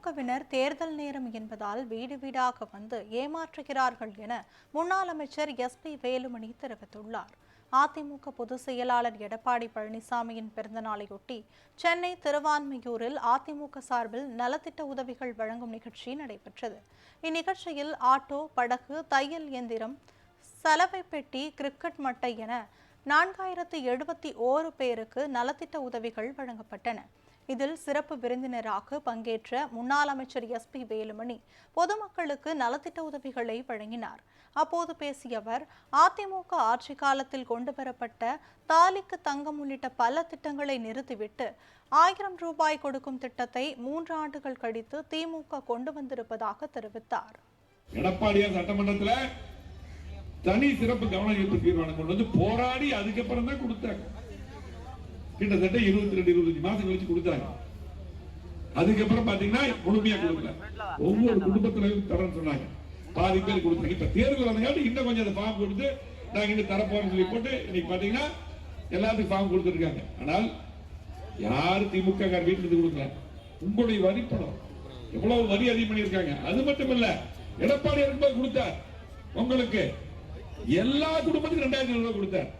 திமுகவினர் தேர்தல் நேரம் என்பதால் வீடு வீடாக வந்து ஏமாற்றுகிறார்கள் என முன்னாள் அமைச்சர் SP வேலுமணி தெரிவித்துள்ளார். அதிமுக பொதுச் செயலாளர் எடப்பாடி பழனிசாமியின் பிறந்தநாளையொட்டி சென்னை திருவான்மியூரில் அதிமுக சார்பில் நலத்திட்ட உதவிகள் வழங்கும் நிகழ்ச்சி நடைபெற்றது. இந்நிகழ்ச்சியில் ஆட்டோ, படகு, தையல் இயந்திரம், சலவை பெட்டி, கிரிக்கெட் மட்டை என 4071 பேருக்கு நலத்திட்ட உதவிகள் வழங்கப்பட்டன. இதில் சிறப்பு விருந்தினராக பங்கேற்ற முன்னாள் அமைச்சர் SP வேலுமணி பொதுமக்களுக்கு நலத்திட்ட உதவிகளை வழங்கினார். அப்போது பேசிய அவர், அதிமுக ஆட்சி காலத்தில் கொண்டுவரப்பட்ட தாலிக்கு தங்கம் உள்ளிட்ட பல திட்டங்களை நிறுத்திவிட்டு 1000 ரூபாய் கொடுக்கும் திட்டத்தை 3 ஆண்டுகள் கழித்து திமுக கொண்டு வந்திருப்பதாக தெரிவித்தார். எடப்பாடியார் சட்டமன்றத்தில் தனி சிறப்பு கவன ஈர்ப்பு தீர்மானம் கொண்டு வந்து போராடி அதுக்கப்புறம் தான் கொடுத்தாங்க. கிட்டத்தட்ட 22-25 மாசம் கழிச்சு கொடுத்தாங்க. அதுக்கப்புறம் பாத்தீங்கன்னா முழுமையா கொடுக்கல. ஒவ்வொரு குடும்பத்திலையும் தரேன்னு சொன்னாங்க. பாதி பேர் கொடுத்தாங்க. இப்ப தேர்தல் வந்தங்காட்டி இன்னும் கொஞ்சம் அந்த ஃபார்ம் கொடுத்து நாங்க இன்னும் தரப்போறோம்னு சொல்லி போட்டு இன்னைக்கு பாத்தீங்கன்னா எல்லாத்துக்கும் ஃபார்ம் கொடுத்துருக்காங்க. ஆனால் யாரு திமுக வீட்டுல இருந்து கொடுக்கல. உங்களுடைய வரிப்பணம் எவ்வளவு வரி அதிகம் பண்ணியிருக்காங்க. அது மட்டும் இல்ல, எடப்பாடி இருக்கும்போது கொடுத்தார். உங்களுக்கு எல்லா குடும்பத்துக்கும் 2000 ரூபாய் கொடுத்தார்.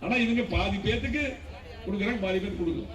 ஆனா இவங்க பாதி பேத்துக்கு கொடுக்குறாங்க, பாதி பேருக்கு கொடுக்கல.